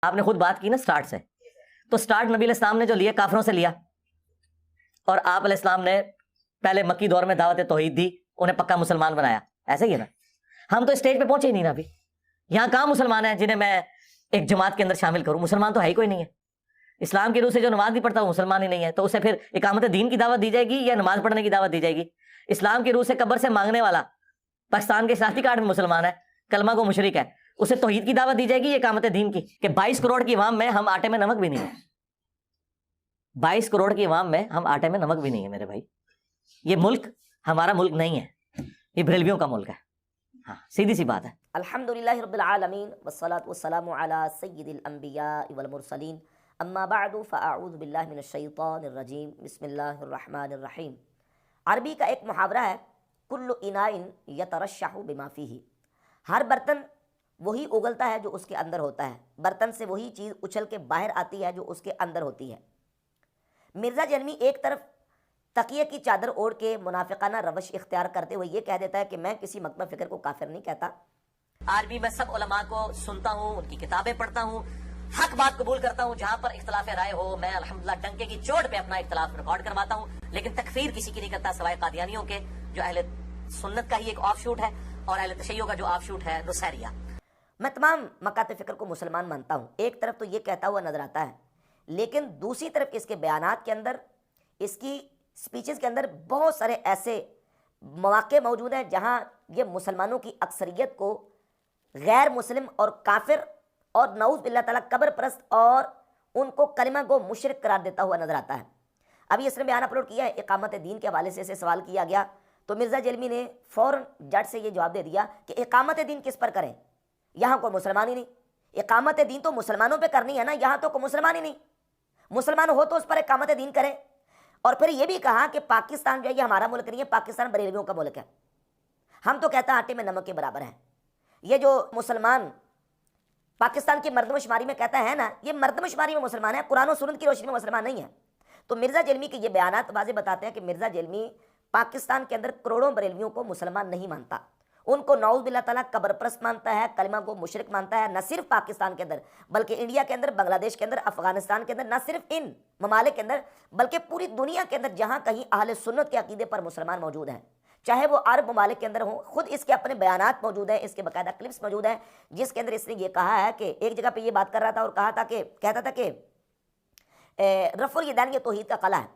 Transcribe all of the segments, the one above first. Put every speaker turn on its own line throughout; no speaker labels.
آپ نے خود بات کی نا سٹارٹ سے، تو سٹارٹ نبی علیہ السلام نے جو لیا کافروں سے لیا، اور آپ علیہ السلام نے پہلے مکی دور میں دعوت توحید دی، انہیں پکا مسلمان بنایا، ایسا ہی ہے نا؟ ہم تو اسٹیج پہ پہنچے ہی نہیں نا ابھی. یہاں کہاں مسلمان ہیں جنہیں میں ایک جماعت کے اندر شامل کروں؟ مسلمان تو ہے ہی کوئی نہیں ہے. اسلام کی روح سے جو نماز نہیں پڑھتا وہ مسلمان ہی نہیں ہے، تو اسے پھر اقامت دین کی دعوت دی جائے گی یا نماز پڑھنے کی دعوت دی جائے گی؟ اسلام کی روح سے قبر سے مانگنے والا پاکستان کے شناختی کارڈ میں مسلمان ہے، کلمہ کو مشرک ہے، اسے توحید کی دعوت دی جائے گی یا اقامت دین کی؟ کہ 22 کروڑ کی عوام میں ہم آٹے میں نمک بھی نہیں ہے. 22 کروڑ کی عوام میں ہم آٹے میں نمک بھی نہیں ہے میرے بھائی. یہ ملک ہمارا ملک نہیں ہے، یہ بریلویوں کا ملک ہے. ہاں سیدھی سی بات ہے.
الحمدللہ رب العالمین والصلاة والسلام علی سید الانبیاء والمرسلین، اما بعد فاعوذ باللہ من الشیطان الرجیم، بسم اللہ الرحمن الرحیم. عربی کا ایک محاورہ ہے، کل اناء یترشح بما فیہ. ہر برتن وہی اگلتا ہے جو اس کے اندر ہوتا ہے، برتن سے وہی چیز اچھل کے باہر آتی ہے جو اس کے اندر ہوتی ہے. مرزا جہلمی ایک طرف تقیہ کی چادر اوڑھ کے منافقانہ روش اختیار کرتے ہوئے یہ کہہ دیتا ہے کہ میں کسی مکتبہ فکر کو کافر نہیں کہتا.
آج بھی میں سب علماء کو سنتا ہوں، ان کی کتابیں پڑھتا ہوں، حق بات قبول کرتا ہوں. جہاں پر اختلاف رائے ہو میں الحمدللہ ڈنکے کی چوٹ پہ اپنا اختلاف ریکارڈ کرواتا ہوں، لیکن تکفیر کسی کی نہیں کرتا سوائے قادیانیوں کے، جو اہل سنت کا ہی ایک آف شوٹ ہے، اور اہل تشیع کا جو آف شوٹ ہے نصیریہ.
میں تمام مکاتب فکر کو مسلمان مانتا ہوں، ایک طرف تو یہ کہتا ہوا نظر آتا ہے، لیکن دوسری طرف اس کے بیانات کے اندر، اس کی سپیچز کے اندر بہت سارے ایسے مواقع موجود ہیں جہاں یہ مسلمانوں کی اکثریت کو غیر مسلم اور کافر اور نعوذ باللہ تعالیٰ قبر پرست اور ان کو کلمہ گو مشرک قرار دیتا ہوا نظر آتا ہے. ابھی اس نے بیان اپلوڈ کیا ہے، اقامت دین کے حوالے سے اسے سوال کیا گیا تو مرزا جہلمی نے فوراً جج سے یہ جواب دے دیا کہ اقامت دین کس پر کریں؟ یہاں کوئی مسلمان ہی نہیں. اقامت دین تو مسلمانوں پہ کرنی ہے نا، یہاں تو کوئی مسلمان ہی نہیں. مسلمان ہو تو اس پر اقامت دین کریں. اور پھر یہ بھی کہا کہ پاکستان جو ہے یہ ہمارا ملک نہیں ہے، پاکستان بریلویوں کا ملک ہے. ہم تو کہتا ہیں آٹے میں نمک کے برابر ہیں. یہ جو مسلمان پاکستان کی مردم شماری میں کہتا ہے نا، یہ مردم شماری میں مسلمان ہے، قرآن و سنت کی روشنی میں مسلمان نہیں ہے. تو مرزا جہلمی کے یہ بیانات واضح بتاتے ہیں کہ مرزا جہلمی پاکستان کے اندر کروڑوں بریلویوں کو مسلمان نہیں مانتا. ان کو نعوذ باللہ تعالیٰ قبر پرست مانتا ہے، کلمہ کو مشرک مانتا ہے. نہ صرف پاکستان کے اندر بلکہ انڈیا کے اندر، بنگلہ دیش کے اندر، افغانستان کے اندر، نہ صرف ان ممالک کے اندر بلکہ پوری دنیا کے اندر جہاں کہیں اہل سنت کے عقیدے پر مسلمان موجود ہیں، چاہے وہ عرب ممالک کے اندر ہوں. خود اس کے اپنے بیانات موجود ہیں، اس کے باقاعدہ کلپس موجود ہیں جس کے اندر اس نے یہ کہا ہے کہ ایک جگہ پہ یہ بات کر رہا تھا اور کہتا تھا کہ رفع الیدین یہ توحید کا قلعہ ہے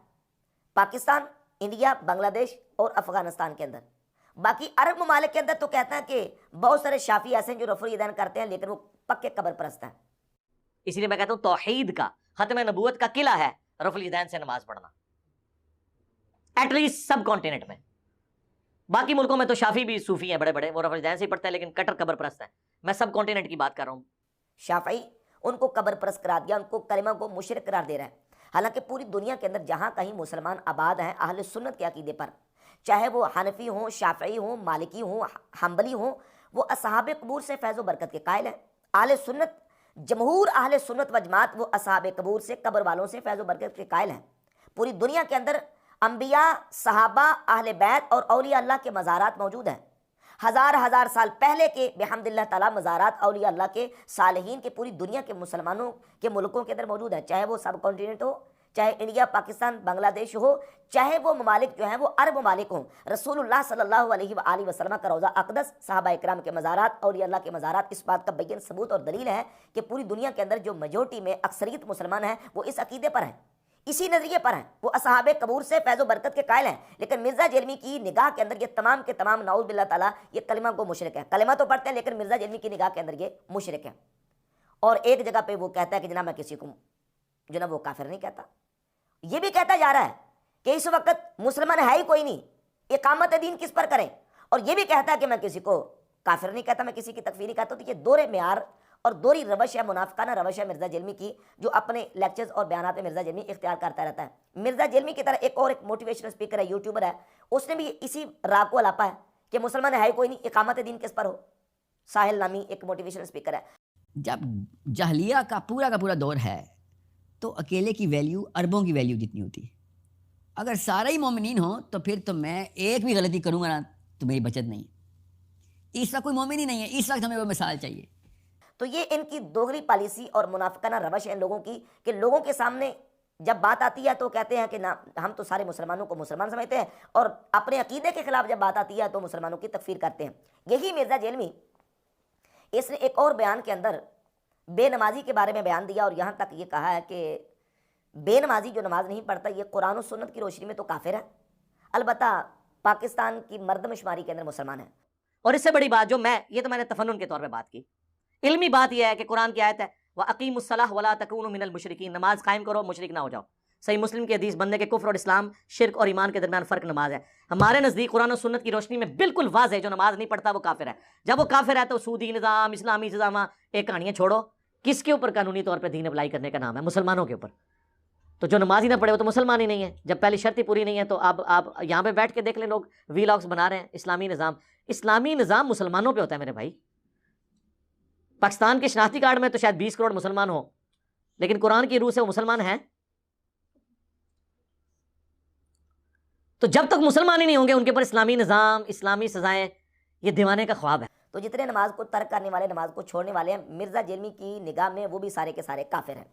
پاکستان، انڈیا، بنگلہ دیش اور افغانستان کے اندر. باقی عرب ممالک کے اندر تو کہتا ہے کہ بہت سارے شافی ایسے ہیں جو رفع الیدین کرتے ہیں لیکن وہ پکے قبر پرست ہیں.
اسی لیے میں کہتا ہوں توحید کا، ختم نبوت کا قلعہ ہے رفع الیدین سے نماز پڑھنا، ایٹ لیسٹ سب کانٹیننٹ میں. باقی ملکوں میں تو شافی بھی صوفی ہیں بڑے بڑے، وہ رفع الیدین سے ہی پڑھتے ہیں لیکن کٹر قبر پرست ہیں. میں سب کانٹیننٹ کی بات کر رہا ہوں.
شافعی ان کو قبر پرست قرار دیا، ان کو کلمہ کو مشرک قرار دے رہا ہے. حالانکہ پوری دنیا کے اندر جہاں کہیں مسلمان آباد ہیں اہل سنت کے عقیدے پر، چاہے وہ حنفی ہوں، شافعی ہوں، مالکی ہوں، حنبلی ہوں، وہ اصحاب قبور سے فیض و برکت کے قائل ہیں. اہل سنت، جمہور اہل سنت و جماعت وہ اصحاب قبور سے، قبر والوں سے فیض و برکت کے قائل ہیں. پوری دنیا کے اندر انبیاء، صحابہ، اہل بیت اور اولیاء اللہ کے مزارات موجود ہیں. ہزار سال پہلے کے بحمد اللہ تعالیٰ مزارات اولیاء اللہ کے، صالحین کے پوری دنیا کے مسلمانوں کے ملکوں کے اندر موجود ہیں، چاہے وہ سب کانٹیننٹ ہو، چاہے انڈیا، پاکستان، بنگلہ دیش ہو، چاہے وہ ممالک جو ہیں وہ عرب ممالک ہوں. رسول اللہ صلی اللہ علیہ وآلہ وسلم کا روضہ اقدس، صحابہ اکرام کے مزارات، اولیاء اللہ کے مزارات، اس بات کا بین ثبوت اور دلیل ہے کہ پوری دنیا کے اندر جو میجورٹی میں اکثریت مسلمان ہیں وہ اس عقیدے پر ہیں، اسی نظریے پر ہیں، وہ اصحاب قبور سے فیض و برکت کے قائل ہیں. لیکن مرزا جہلمی کی نگاہ کے اندر یہ تمام کے تمام نعوذ باللہ تعالیٰ یہ کلمہ کو مشرک ہے. کلمہ تو پڑھتے ہیں لیکن مرزا جہلمی کی نگاہ کے اندر یہ مشرک ہے. اور ایک جگہ پہ وہ کہتا ہے کہ جناب میں کسی کو جناب وہ کافر نہیں کہتا. یہ بھی کہتا جا رہا ہے کہ اس وقت مسلمان ہے ہی کوئی نہیں، اقامت دین کس پر کریں. اور یہ بھی کہتا ہے کہ میں کسی کو کافر نہیں کہتا، میں کسی کی تکفیر نہیں کہتا. تو یہ دورے معیار اور دوری روش ہے، منافقانہ روش ہے مرزا جہلمی کی، جو اپنے لیکچرز اور بیانات میں مرزا جہلمی اختیار کرتا رہتا ہے. مرزا جہلمی کی طرح ایک موٹیویشنل اسپیکر ہے، یوٹیوبر ہے، اس نے بھی اسی راہ کو الاپا ہے کہ مسلمان ہے ہی کوئی نہیں، اقامت دین کس پر ہو. ساحل نامی ایک موٹیویشنل اسپیکر ہے.
جب جاہلیہ کا پورا دور ہے تو اکیلے کی ویلیو اربوں کی ویلیو جتنی ہوتی ہے. اگر سارے ہی مومنین ہوں تو پھر تو میں ایک بھی غلطی کروں گا نا تو میری بچت نہیں ہے. اس وقت کوئی مومن ہی نہیں ہے، اس وقت ہمیں وہ مثال چاہیے.
تو یہ ان کی دوغلی پالیسی اور منافقانہ روش ہے ان لوگوں کی کہ لوگوں کے سامنے جب بات آتی ہے تو کہتے ہیں کہ ہم تو سارے مسلمانوں کو مسلمان سمجھتے ہیں، اور اپنے عقیدے کے خلاف جب بات آتی ہے تو مسلمانوں کی تکفیر کرتے ہیں۔ یہی مرزا جیلمی، اس نے ایک اور بیان کے اندر بے نمازی کے بارے میں بیان دیا، اور یہاں تک یہ کہا ہے کہ بے نمازی جو نماز نہیں پڑھتا یہ قرآن و سنت کی روشنی میں تو کافر ہے، البتہ پاکستان کی مردم شماری کے اندر مسلمان ہے۔
اور اس سے بڑی بات جو یہ تو میں نے تفنن کے طور پہ بات کی، علمی بات یہ ہے کہ قرآن کی آیت ہے وَأَقِيمُوا الصَّلَاةَ وَلَا تَكُونُوا مِنَ الْمُشْرِكِينَ، نماز قائم کرو، مشرک نہ ہو جاؤ۔ صحیح مسلم کی حدیث، بندے کے کفر اور اسلام، شرک اور ایمان کے درمیان فرق نماز ہے۔ ہمارے نزدیک قرآن و سنت کی روشنی میں بالکل واضح ہے جو نماز نہیں پڑھتا وہ کافر ہے۔ جب وہ کافر ہے تو سودی نظام، اسلامی نظام، ایک کہانیاں چھوڑو، کس کے اوپر قانونی طور پہ دین اپلائی کرنے کا نام ہے؟ مسلمانوں کے اوپر۔ تو جو نماز ہی نہ پڑھے وہ تو مسلمان ہی نہیں ہے۔ جب پہلی شرط ہی پوری نہیں ہے تو آپ یہاں پہ بیٹھ کے دیکھ لیں، لوگ ویلاگس بنا رہے ہیں اسلامی نظام مسلمانوں پہ ہوتا ہے میرے بھائی۔ پاکستان کے شناختی کارڈ میں تو شاید 20 کروڑ مسلمان ہو، لیکن قرآن کی روح سے وہ مسلمان ہیں؟ تو جب تک مسلمان ہی نہیں ہوں گے ان کے اوپر اسلامی نظام، اسلامی سزائیں، یہ دیوانے کا خواب ہے۔
تو جتنے نماز کو ترک کرنے والے، نماز کو چھوڑنے والے ہیں، مرزا جیلمی کی نگاہ میں وہ بھی سارے کے سارے کافر ہیں۔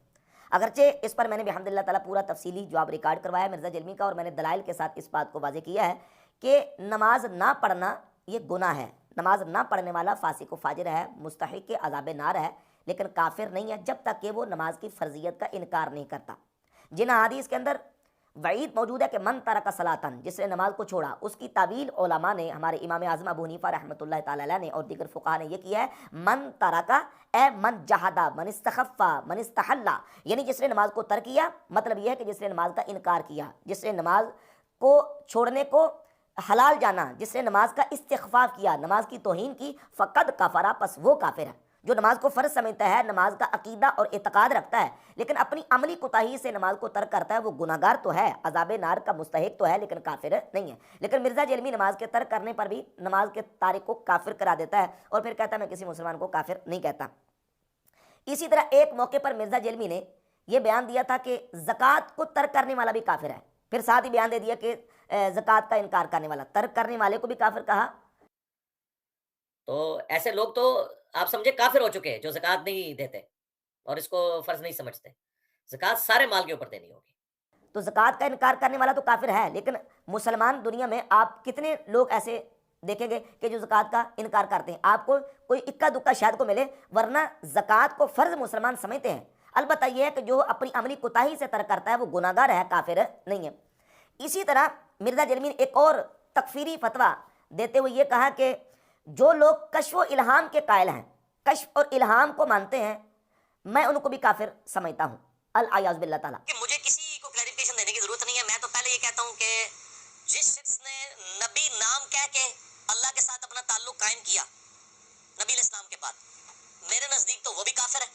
اگرچہ اس پر میں نے بحمدللہ تعالیٰ پورا تفصیلی جواب ریکارڈ کروایا ہے مرزا جیلمی کا، اور میں نے دلائل کے ساتھ اس بات کو واضح کیا ہے کہ نماز نہ پڑھنا یہ گناہ ہے، نماز نہ پڑھنے والا فاسق و فاجر ہے، مستحق عذاب نار ہے، لیکن کافر نہیں ہے جب تک کہ وہ نماز کی فرضیت کا انکار نہیں کرتا۔ جن احادیث کے اندر وعید موجود ہے کہ من ترک صلاۃً، جس نے نماز کو چھوڑا، اس کی تعویل علماء نے، ہمارے امام اعظم ابو حنیفہ رحمۃ اللہ تعالی علیہ نے اور دیگر فقہاء نے یہ کیا ہے، من ترک اے من جہدا، من استخف، من استحل، یعنی جس نے نماز کو ترک کیا، مطلب یہ ہے کہ جس نے نماز کا انکار کیا، جس نے نماز کو چھوڑنے کو حلال جانا، جس نے نماز کا استخفاف کیا، نماز کی توہین کی، فقد کفر، پس وہ کافر ہے۔ جو نماز کو فرض سمجھتا ہے، نماز کا عقیدہ اور اعتقاد رکھتا ہے، لیکن اپنی عملی کوتاہی سے نماز کو ترک کرتا ہے، وہ گناہگار تو ہے، عذاب نار کا مستحق تو ہے، لیکن کافر نہیں ہے۔ لیکن مرزا جیلمی نماز کے ترک کرنے پر بھی نماز کے تارک کو کافر کرا دیتا ہے، اور پھر کہتا ہے میں کسی مسلمان کو کافر نہیں کہتا۔ اسی طرح ایک موقع پر مرزا جیلمی نے یہ بیان دیا تھا کہ زکوٰۃ کو ترک کرنے والا بھی کافر ہے، پھر ساتھ ہی بیان دے دیا کہ زکوٰۃ کا انکار کرنے والا، ترک کرنے والے کو بھی کافر کہا۔
تو ایسے لوگ تو آپ سمجھے کافر ہو چکے ہیں جو زکوٰۃ نہیں دیتے اور اس کو فرض نہیں سمجھتے۔ زکوٰۃ سارے مال کے اوپر دینی ہوگی۔
تو زکوٰۃ کا انکار کرنے والا تو کافر ہے، لیکن مسلمان دنیا میں آپ کتنے لوگ ایسے دیکھیں گے کہ جو زکوٰۃ کا انکار کرتے ہیں؟ آپ کو کوئی اکا دکا شاید کو ملے، ورنہ زکوٰۃ کو فرض مسلمان سمجھتے ہیں۔ البتہ یہ ہے کہ جو اپنی عملی کوتاہی سے ترک کرتا ہے وہ گناہگار ہے، کافر نہیں ہے۔ اسی طرح مرزا جیلمی نے ایک اور تکفیری فتویٰ دیتے ہوئے یہ کہا کہ جو لوگ کشف و الہام کے قائل ہیں، کشف اور الہام کو مانتے ہیں، میں ان کو بھی کافر سمجھتا ہوں، الیاذ باللہ تعالیٰ۔
کہ مجھے کسی کو کلیریفیکیشن دینے کی ضرورت نہیں ہے، میں تو پہلے یہ کہتا ہوں کہ جس شخص نے نبی نام کہہ کے اللہ کے ساتھ اپنا تعلق قائم کیا نبی علیہ السلام کے بعد، میرے نزدیک تو وہ بھی کافر ہے،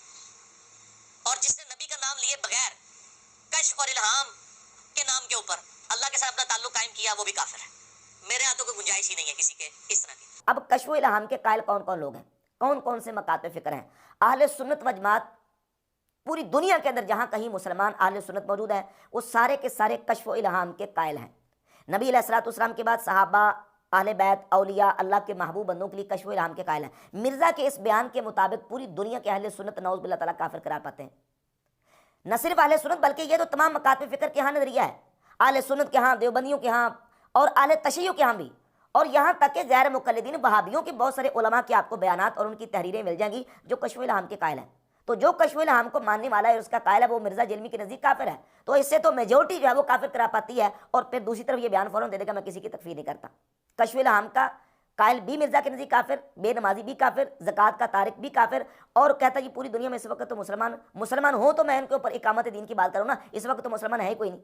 اور جس نے نبی کا نام لیے بغیر کشف اور الہام کے نام کے اوپر اللہ کے ساتھ اپنا تعلق قائم کیا وہ بھی کافر ہے۔ میرے ہاتھوں کوئی گنجائش ہی نہیں ہے کسی کے اس طرح کی۔
اب کشف و الہام کے قائل کون کون لوگ ہیں، کون کون سے مکاتب فکر ہیں؟ اہل سنت و جماعت پوری دنیا کے اندر جہاں کہیں مسلمان اہل سنت موجود ہیں، وہ سارے کے سارے کشف و الہام کے قائل ہیں۔ نبی علیہ الصلوۃ والسلام کے بعد صحابہ، اہل بیت، اولیاء، اللہ کے محبوب بندوں کے لیے کشف و الہام کے قائل ہیں۔ مرزا کے اس بیان کے مطابق پوری دنیا کے اہل سنت نعوذ باللہ تعالیٰ کافر قرار پاتے ہیں۔ نہ صرف اہل سنت بلکہ یہ تو تمام مکاتب فکر کے ہاں نظریہ ہے، اہل سنت کے ہاں، دیوبندیوں کے ہاں، اور اہل تشیع کے ہاں بھی، اور یہاں تک کہ غیر مقلدین وہابیوں کے بہت سارے علماء کے آپ کو بیانات اور ان کی تحریریں مل جائیں گی جو کشف و الہام کے قائل ہیں۔ تو جو کشف و الہام کو ماننے والا ہے، اس کا قائل ہے، وہ مرزا جیلمی کے نزدیک کافر ہے۔ تو اس سے تو میجورٹی جو ہے وہ کافر قرار پاتی ہے، اور پھر دوسری طرف یہ بیان فوراً دے دے گا میں کسی کی تکفیر نہیں کرتا۔ کشف و الہام کا قائل بھی مرزا کے نزدیک کافر، بے نمازی بھی کافر، زکوٰۃ کا تارک بھی کافر، اور کہتا ہے یہ پوری دنیا میں اس وقت تو مسلمان ہوں تو میں ان کے اوپر اقامت دین کی بات کروں نا، اس وقت تو مسلمان ہے ہی کوئی نہیں۔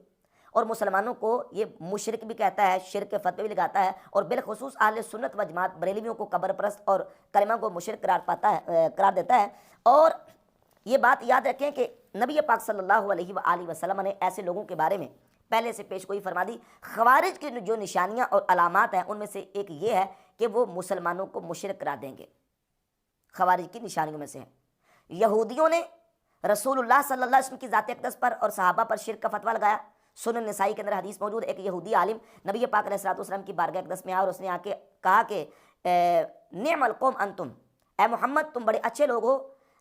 اور مسلمانوں کو یہ مشرک بھی کہتا ہے، شرک کے فتوے بھی لگاتا ہے، اور بالخصوص اہل سنت و جماعت بریلویوں کو قبر پرست اور کلمہ کو مشرک قرار دیتا ہے۔ اور یہ بات یاد رکھیں کہ نبی پاک صلی اللہ علیہ وآلہ وسلم نے ایسے لوگوں کے بارے میں پہلے سے پیش گوئی فرما دی۔ خوارج کی جو نشانیاں اور علامات ہیں ان میں سے ایک یہ ہے کہ وہ مسلمانوں کو مشرک قرار دیں گے، خوارج کی نشانیوں میں سے ہے۔ یہودیوں نے رسول اللہ صلی اللہ علیہ وسلم کی ذات اقدس پر اور صحابہ پر شرک کا فتویٰ لگایا۔ سنن نسائی کے اندر حدیث موجود، ایک یہودی عالم نبی پاک علیہ الصلوۃ والسلام کی بارگاہ اقدس میں آیا، اور اس نے آ کے کہا کہ نعم القوم انتم، اے محمد تم بڑے اچھے لوگ ہو،